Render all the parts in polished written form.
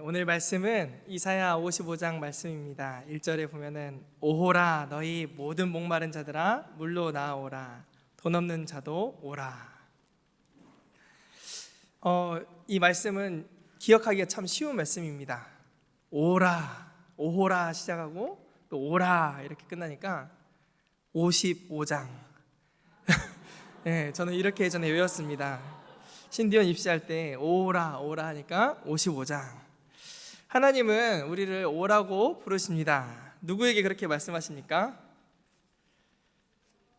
오늘 말씀은 이사야 55장 말씀입니다. 1절에 보면은 오호라 너희 모든 목마른 자들아 물로 나아오라 돈 없는 자도 오라. 이 말씀은 기억하기가 참 쉬운 말씀입니다. 오라, 오호라 시작하고 또 오라 이렇게 끝나니까 55장. 저는 이렇게 예전에 외웠습니다. 신디원 입시할 때 오라 오라 하니까 55장. 하나님은 우리를 오라고 부르십니다. 누구에게 그렇게 말씀하십니까?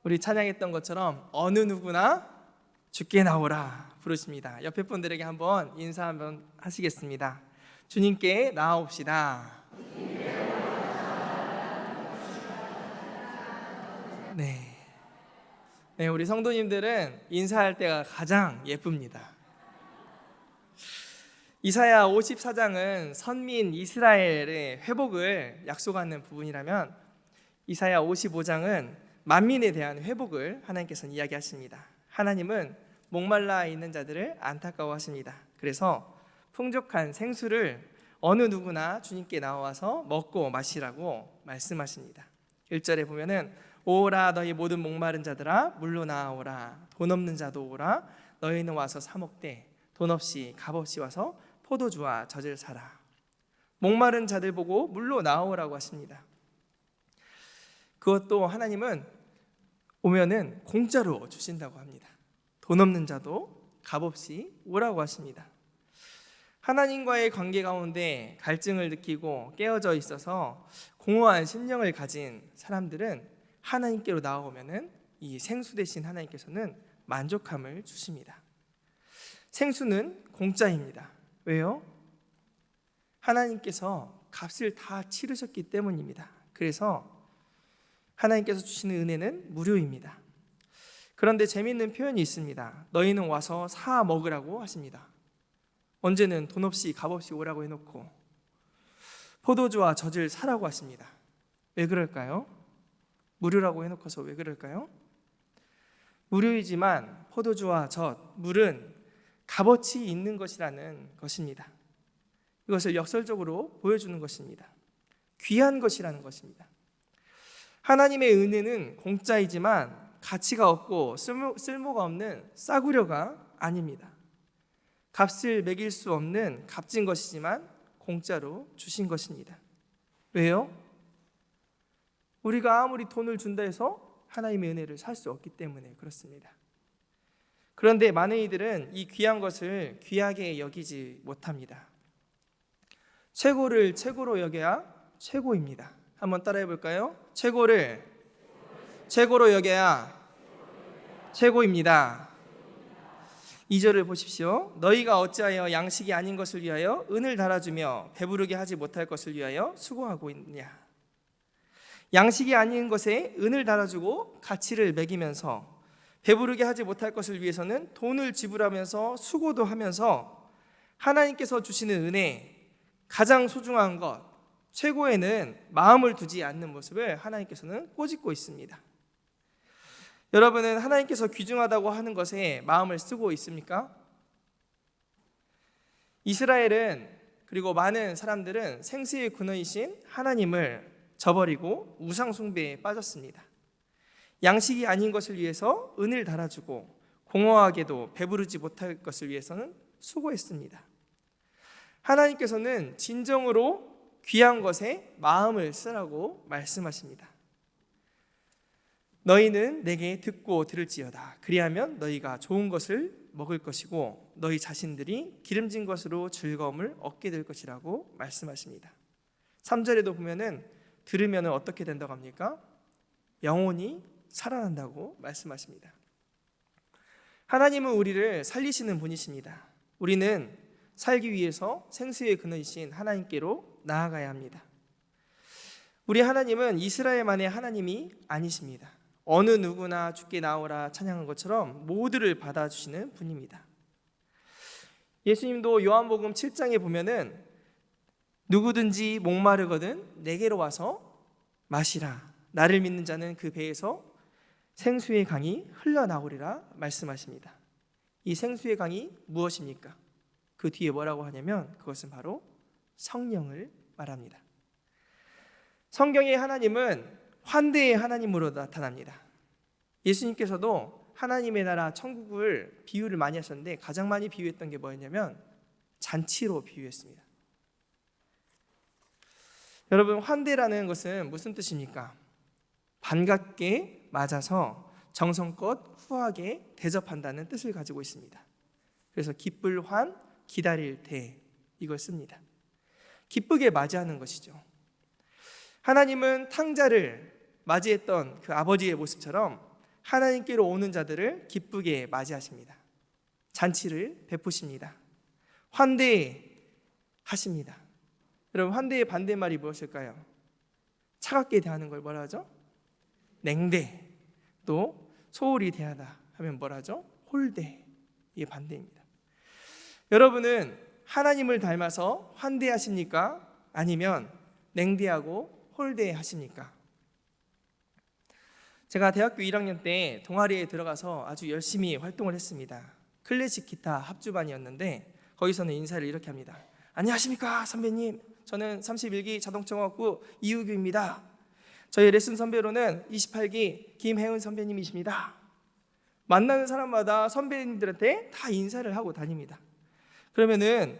우리 찬양했던 것처럼 어느 누구나 주께 나오라 부르십니다. 옆에 분들에게 한번 인사 한번 하시겠습니다. 주님께 나아옵시다. 네, 우리 성도님들은 인사할 때가 가장 예쁩니다. 이사야 54장은 선민 이스라엘의 회복을 약속하는 부분이라면 이사야 55장은 만민에 대한 회복을 하나님께서는 이야기하십니다. 하나님은 목말라 있는 자들을 안타까워하십니다. 그래서 풍족한 생수를 어느 누구나 주님께 나와서 먹고 마시라고 말씀하십니다. 1절에 보면은 오라 너희 모든 목마른 자들아 물로 나아오라 돈 없는 자도 오라 너희는 와서 사 먹되 돈 없이 값 없이 와서 포도주와 젖을 사라. 목마른 자들 보고 물로 나오라고 하십니다. 그것도 하나님은 오면은 공짜로 주신다고 합니다. 돈 없는 자도 값없이 오라고 하십니다. 하나님과의 관계 가운데 갈증을 느끼고 깨어져 있어서 공허한 심령을 가진 사람들은 하나님께로 나오면은 이 생수 대신 하나님께서는 만족함을 주십니다. 생수는 공짜입니다. 왜요? 하나님께서 값을 다 치르셨기 때문입니다. 그래서 하나님께서 주시는 은혜는 무료입니다. 그런데 재미있는 표현이 있습니다. 너희는 와서 사 먹으라고 하십니다. 언제는 돈 없이 값 없이 오라고 해놓고 포도주와 젖을 사라고 하십니다. 왜 그럴까요? 무료라고 해놓고서 왜 그럴까요? 무료이지만 포도주와 젖, 물은 값어치 있는 것이라는 것입니다. 이것을 역설적으로 보여주는 것입니다. 귀한 것이라는 것입니다. 하나님의 은혜는 공짜이지만 가치가 없고 쓸모가 없는 싸구려가 아닙니다. 값을 매길 수 없는 값진 것이지만 공짜로 주신 것입니다. 왜요? 우리가 아무리 돈을 준다 해서 하나님의 은혜를 살 수 없기 때문에 그렇습니다. 그런데 많은 이들은 이 귀한 것을 귀하게 여기지 못합니다. 최고를 최고로 여겨야 최고입니다. 한번 따라해 볼까요? 최고를 최고로 여겨야 최고입니다. 2절을 보십시오. 너희가 어찌하여 양식이 아닌 것을 위하여 은을 달아주며 배부르게 하지 못할 것을 위하여 수고하고 있느냐. 양식이 아닌 것에 은을 달아주고 가치를 매기면서 배부르게 하지 못할 것을 위해서는 돈을 지불하면서 수고도 하면서 하나님께서 주시는 은혜, 가장 소중한 것, 최고에는 마음을 두지 않는 모습을 하나님께서는 꼬집고 있습니다. 여러분은 하나님께서 귀중하다고 하는 것에 마음을 쓰고 있습니까? 이스라엘은 그리고 많은 사람들은 생수의 근원이신 하나님을 저버리고 우상 숭배에 빠졌습니다. 양식이 아닌 것을 위해서 은을 달아주고 공허하게도 배부르지 못할 것을 위해서는 수고했습니다. 하나님께서는 진정으로 귀한 것에 마음을 쓰라고 말씀하십니다. 너희는 내게 듣고 들을지어다. 그리하면 너희가 좋은 것을 먹을 것이고 너희 자신들이 기름진 것으로 즐거움을 얻게 될 것이라고 말씀하십니다. 3절에도 보면은 들으면 어떻게 된다고 합니까? 영혼이 살아난다고 말씀하십니다. 하나님은 우리를 살리시는 분이십니다. 우리는 살기 위해서 생수의 근원이신 하나님께로 나아가야 합니다. 우리 하나님은 이스라엘만의 하나님이 아니십니다. 어느 누구나 주께 나오라 찬양한 것처럼 모두를 받아주시는 분입니다. 예수님도 요한복음 7장에 보면은 누구든지 목마르거든 내게로 와서 마시라. 나를 믿는 자는 그 배에서 생수의 강이 흘러나오리라 말씀하십니다. 이 생수의 강이 무엇입니까? 그 뒤에 뭐라고 하냐면 그것은 바로 성령을 말합니다. 성경의 하나님은 환대의 하나님으로 나타납니다. 예수님께서도 하나님의 나라 천국을 비유를 많이 하셨는데 가장 많이 비유했던 게 뭐였냐면 잔치로 비유했습니다. 여러분, 환대라는 것은 무슨 뜻입니까? 반갑게 맞아서 정성껏 후하게 대접한다는 뜻을 가지고 있습니다. 그래서 기쁠 환, 기다릴 대, 이걸 씁니다. 기쁘게 맞이하는 것이죠. 하나님은 탕자를 맞이했던 그 아버지의 모습처럼 하나님께로 오는 자들을 기쁘게 맞이하십니다. 잔치를 베푸십니다. 환대하십니다. 여러분, 환대의 반대말이 무엇일까요? 차갑게 대하는 걸 뭐라 하죠? 냉대. 또 소홀히 대하다 하면 뭐라 하죠? 홀대. 이게 반대입니다. 여러분은 하나님을 닮아서 환대하십니까? 아니면 냉대하고 홀대하십니까? 제가 대학교 1학년 때 동아리에 들어가서 아주 열심히 활동을 했습니다. 클래식 기타 합주반이었는데 거기서는 인사를 이렇게 합니다. 안녕하십니까 선배님, 저는 31기 자동차공학부 이우규입니다. 저희 레슨 선배로는 28기 김혜은 선배님이십니다. 만나는 사람마다 선배님들한테 다 인사를 하고 다닙니다. 그러면은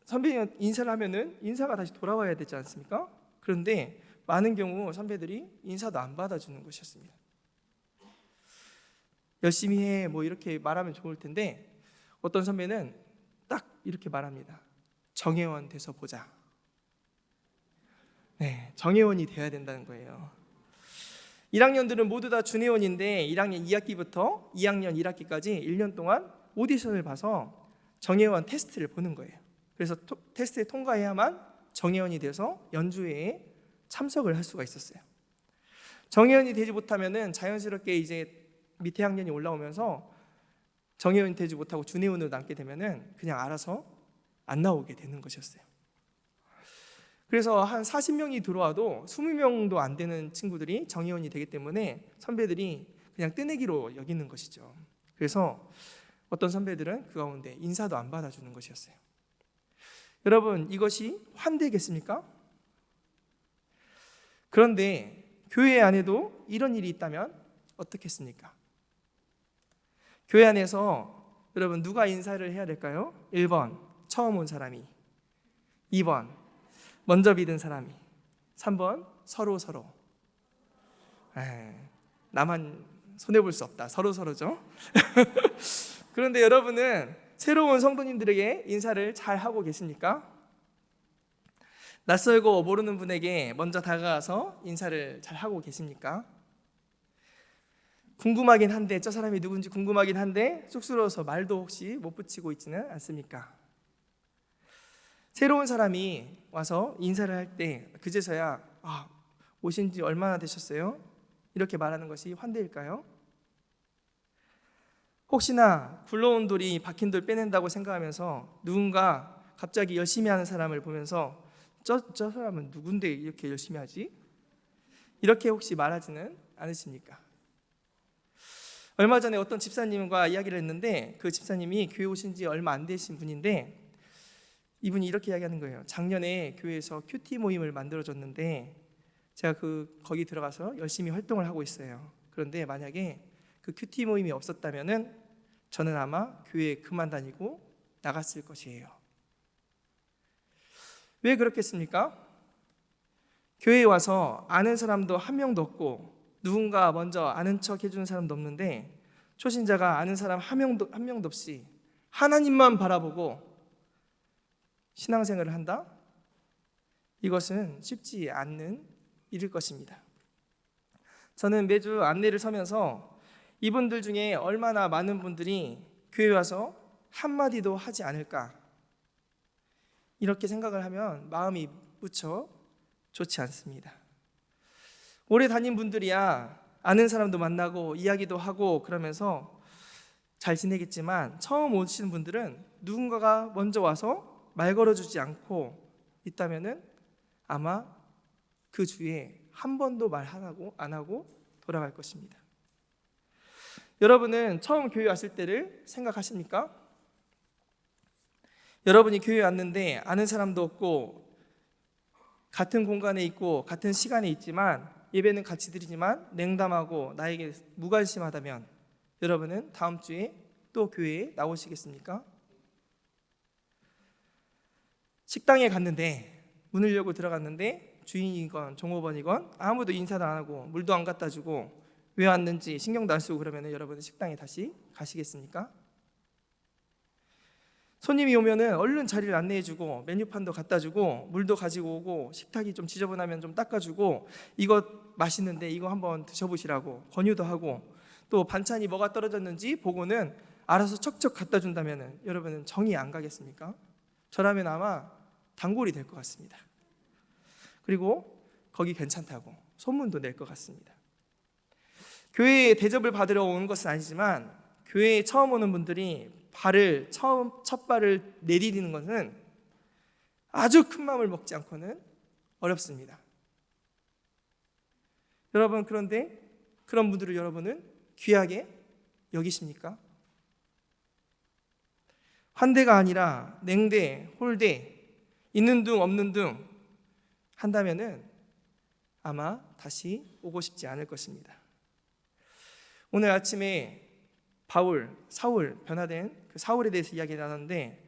선배님 인사를 하면은 인사가 다시 돌아와야 되지 않습니까? 그런데 많은 경우 선배들이 인사도 안 받아주는 것이었습니다. 열심히 해 뭐 이렇게 말하면 좋을 텐데 어떤 선배는 딱 이렇게 말합니다. 정회원 돼서 보자. 네, 정회원이 돼야 된다는 거예요. 1학년들은 모두 다 준회원인데 1학년 2학기부터 2학년 1학기까지 1년 동안 오디션을 봐서 정회원 테스트를 보는 거예요. 그래서 테스트에 통과해야만 정회원이 돼서 연주회에 참석을 할 수가 있었어요. 정회원이 되지 못하면은 자연스럽게 이제 밑에 학년이 올라오면서 정회원이 되지 못하고 준회원으로 남게 되면은 그냥 알아서 안 나오게 되는 것이었어요. 그래서 한 40명이 들어와도 20명도 안 되는 친구들이 정회원이 되기 때문에 선배들이 그냥 뜨내기로 여기는 것이죠. 그래서 어떤 선배들은 그 가운데 인사도 안 받아주는 것이었어요. 여러분, 이것이 환대겠습니까? 그런데 교회 안에도 이런 일이 있다면 어떻겠습니까? 교회 안에서 여러분 누가 인사를 해야 될까요? 1번 처음 온 사람이, 2번 먼저 믿은 사람이, 3번 서로. 나만 손해볼 수 없다. 서로죠. 그런데 여러분은 새로운 성도님들에게 인사를 잘 하고 계십니까? 낯설고 모르는 분에게 먼저 다가가서 인사를 잘 하고 계십니까? 궁금하긴 한데, 저 사람이 누군지 궁금하긴 한데 쑥스러워서 말도 혹시 못 붙이고 있지는 않습니까? 새로운 사람이 와서 인사를 할 때 그제서야 오신 지 얼마나 되셨어요? 이렇게 말하는 것이 환대일까요? 혹시나 굴러온 돌이 박힌 돌 빼낸다고 생각하면서 누군가 갑자기 열심히 하는 사람을 보면서 저 사람은 누군데 이렇게 열심히 하지? 이렇게 혹시 말하지는 않으십니까? 얼마 전에 어떤 집사님과 이야기를 했는데 그 집사님이 교회 오신 지 얼마 안 되신 분인데 이분이 이렇게 이야기하는 거예요. 작년에 교회에서 큐티 모임을 만들어줬는데 제가 거기 들어가서 열심히 활동을 하고 있어요. 그런데 만약에 그 큐티 모임이 없었다면은 저는 아마 교회에 그만 다니고 나갔을 것이에요. 왜 그렇겠습니까? 교회에 와서 아는 사람도 한 명도 없고 누군가 먼저 아는 척 해주는 사람도 없는데 초신자가 아는 사람 한 명도 없이 하나님만 바라보고 신앙생활을 한다? 이것은 쉽지 않는 일일 것입니다. 저는 매주 안내를 서면서 이분들 중에 얼마나 많은 분들이 교회 와서 한마디도 하지 않을까 이렇게 생각을 하면 마음이 무척 좋지 않습니다. 오래 다닌 분들이야 아는 사람도 만나고 이야기도 하고 그러면서 잘 지내겠지만 처음 오시는 분들은 누군가가 먼저 와서 말 걸어주지 않고 있다면은 아마 그 주에 한 번도 말 안 하고 돌아갈 것입니다. 여러분은 처음 교회 왔을 때를 생각하십니까? 여러분이 교회 왔는데 아는 사람도 없고 같은 공간에 있고 같은 시간에 있지만 예배는 같이 드리지만 냉담하고 나에게 무관심하다면 여러분은 다음 주에 또 교회에 나오시겠습니까? 식당에 갔는데 문을 열고 들어갔는데 주인이건 종업원이건 아무도 인사도 안 하고 물도 안 갖다 주고 왜 왔는지 신경도 안 쓰고 그러면 여러분은 식당에 다시 가시겠습니까? 손님이 오면은 얼른 자리를 안내해주고 메뉴판도 갖다주고 물도 가지고 오고 식탁이 좀 지저분하면 좀 닦아주고 이거 맛있는데 이거 한번 드셔보시라고 권유도 하고 또 반찬이 뭐가 떨어졌는지 보고는 알아서 척척 갖다 준다면 여러분은 정이 안 가겠습니까? 저라면 아마 단골이 될 것 같습니다. 그리고 거기 괜찮다고 소문도 낼 것 같습니다. 교회에 대접을 받으러 온 것은 아니지만 교회에 처음 오는 분들이 첫 발을 내디디는 것은 아주 큰 마음을 먹지 않고는 어렵습니다. 여러분, 그런데 그런 분들을 여러분은 귀하게 여기십니까? 환대가 아니라 냉대, 홀대, 있는 둥 없는 둥 한다면은 아마 다시 오고 싶지 않을 것입니다. 오늘 아침에 사울 변화된 그 사울에 대해서 이야기 나눴는데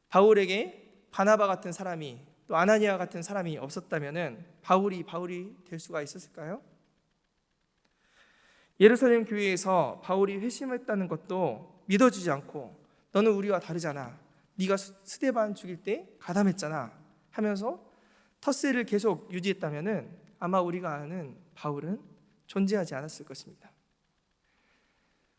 바울에게 바나바 같은 사람이 또 아나니아 같은 사람이 없었다면은 바울이 될 수가 있었을까요? 예루살렘 교회에서 바울이 회심했다는 것도 믿어주지 않고 너는 우리와 다르잖아. 네가 스데반 죽일 때 가담했잖아 하면서 텃세를 계속 유지했다면은 아마 우리가 아는 바울은 존재하지 않았을 것입니다.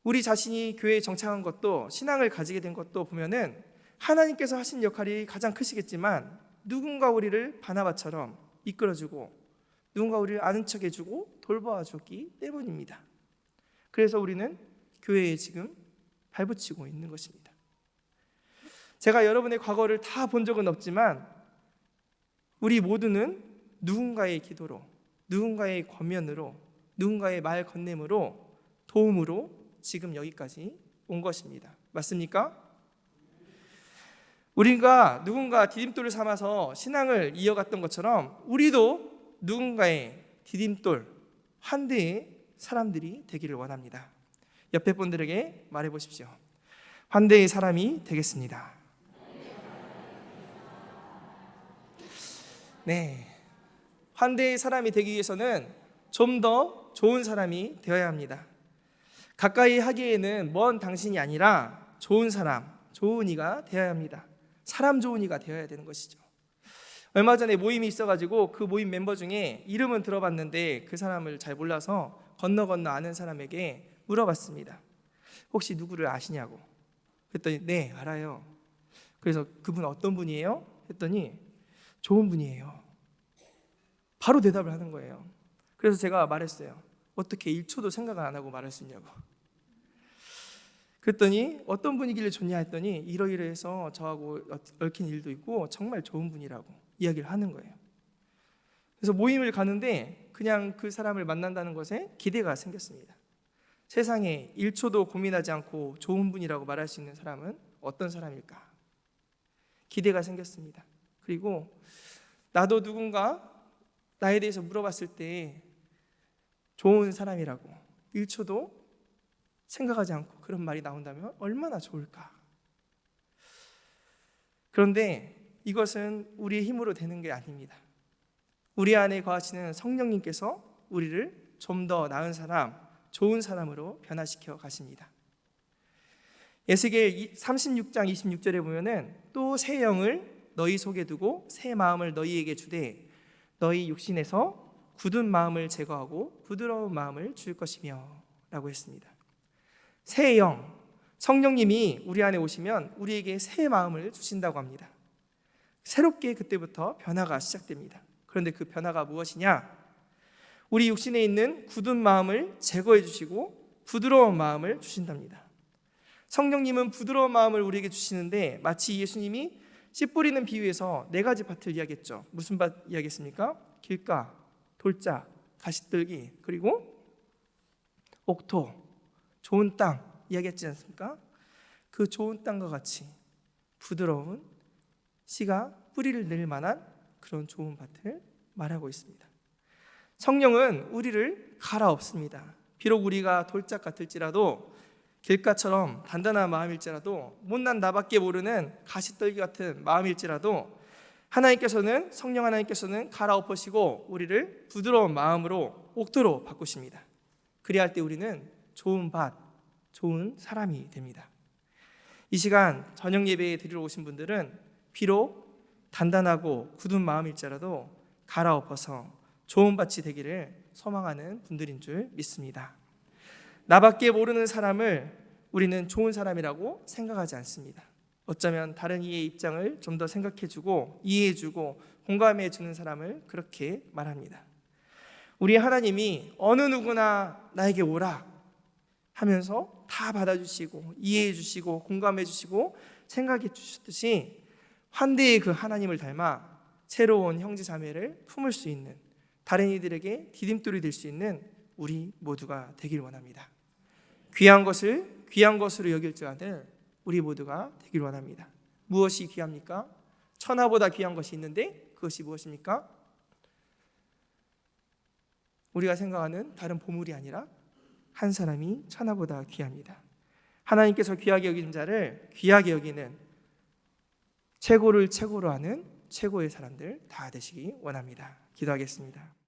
우리 자신이 교회에 정착한 것도 신앙을 가지게 된 것도 보면은 하나님께서 하신 역할이 가장 크시겠지만 누군가 우리를 바나바처럼 이끌어주고 누군가 우리를 아는 척해주고 돌봐줬기 때문입니다. 그래서 우리는 교회에 지금 발붙이고 있는 것입니다. 제가 여러분의 과거를 다 본 적은 없지만 우리 모두는 누군가의 기도로, 누군가의 권면으로, 누군가의 말 건네므로, 도움으로 지금 여기까지 온 것입니다. 맞습니까? 우리가 누군가 디딤돌을 삼아서 신앙을 이어갔던 것처럼 우리도 누군가의 디딤돌, 환대의 사람들이 되기를 원합니다. 옆에 분들에게 말해보십시오. 환대의 사람이 되겠습니다. 네, 환대의 사람이 되기 위해서는 좀 더 좋은 사람이 되어야 합니다. 가까이 하기에는 먼 당신이 아니라 좋은 사람, 좋은 이가 되어야 합니다. 사람 좋은 이가 되어야 되는 것이죠. 얼마 전에 모임이 있어가지고 그 모임 멤버 중에 이름은 들어봤는데 그 사람을 잘 몰라서 건너 아는 사람에게 물어봤습니다. 혹시 누구를 아시냐고. 그랬더니 네, 알아요. 그래서 그분 어떤 분이에요? 했더니 좋은 분이에요. 바로 대답을 하는 거예요. 그래서 제가 말했어요. 어떻게 1초도 생각을 안 하고 말할 수 있냐고. 그랬더니 어떤 분이길래 좋냐 했더니 이러이러해서 저하고 얽힌 일도 있고 정말 좋은 분이라고 이야기를 하는 거예요. 그래서 모임을 가는데 그냥 그 사람을 만난다는 것에 기대가 생겼습니다. 세상에 1초도 고민하지 않고 좋은 분이라고 말할 수 있는 사람은 어떤 사람일까? 기대가 생겼습니다. 그리고 나도 누군가 나에 대해서 물어봤을 때 좋은 사람이라고 1초도 생각하지 않고 그런 말이 나온다면 얼마나 좋을까? 그런데 이것은 우리의 힘으로 되는 게 아닙니다. 우리 안에 거하시는 성령님께서 우리를 좀 더 나은 사람, 좋은 사람으로 변화시켜 가십니다. 에스겔 36장 26절에 보면은 또 새 영을 너희 속에 두고 새 마음을 너희에게 주되 너희 육신에서 굳은 마음을 제거하고 부드러운 마음을 줄 것이며 라고 했습니다. 새 영, 성령님이 우리 안에 오시면 우리에게 새 마음을 주신다고 합니다. 새롭게 그때부터 변화가 시작됩니다. 그런데 그 변화가 무엇이냐? 우리 육신에 있는 굳은 마음을 제거해 주시고 부드러운 마음을 주신답니다. 성령님은 부드러운 마음을 우리에게 주시는데 마치 예수님이 씨 뿌리는 비유에서 4가지 밭을 이야기했죠. 무슨 밭 이야기했습니까? 길가, 돌자, 가시떨기, 그리고 옥토, 좋은 땅 이야기했지 않습니까? 그 좋은 땅과 같이 부드러운 씨가 뿌리를 낼 만한 그런 좋은 밭을 말하고 있습니다. 성령은 우리를 갈아엎습니다. 비록 우리가 돌짝 같을지라도, 길가처럼 단단한 마음일지라도, 못난 나밖에 모르는 가시떨기 같은 마음일지라도 성령 하나님께서는 갈아엎으시고 우리를 부드러운 마음으로 옥도로 바꾸십니다. 그리할 때 우리는 좋은 밭, 좋은 사람이 됩니다. 이 시간 저녁 예배에 드리러 오신 분들은 비록 단단하고 굳은 마음일지라도 갈아엎어서 좋은 밭이 되기를 소망하는 분들인 줄 믿습니다. 나밖에 모르는 사람을 우리는 좋은 사람이라고 생각하지 않습니다. 어쩌면 다른 이의 입장을 좀 더 생각해주고 이해해주고 공감해주는 사람을 그렇게 말합니다. 우리 하나님이 어느 누구나 나에게 오라 하면서 다 받아주시고 이해해주시고 공감해주시고 생각해주셨듯이 환대의 그 하나님을 닮아 새로운 형제자매를 품을 수 있는, 다른 이들에게 디딤돌이 될 수 있는 우리 모두가 되길 원합니다. 귀한 것을 귀한 것으로 여길 줄 아는 우리 모두가 되길 원합니다. 무엇이 귀합니까? 천하보다 귀한 것이 있는데 그것이 무엇입니까? 우리가 생각하는 다른 보물이 아니라 한 사람이 천하보다 귀합니다. 하나님께서 귀하게 여기는 자를 귀하게 여기는, 최고를 최고로 하는 최고의 사람들 다 되시기 원합니다. 기도하겠습니다.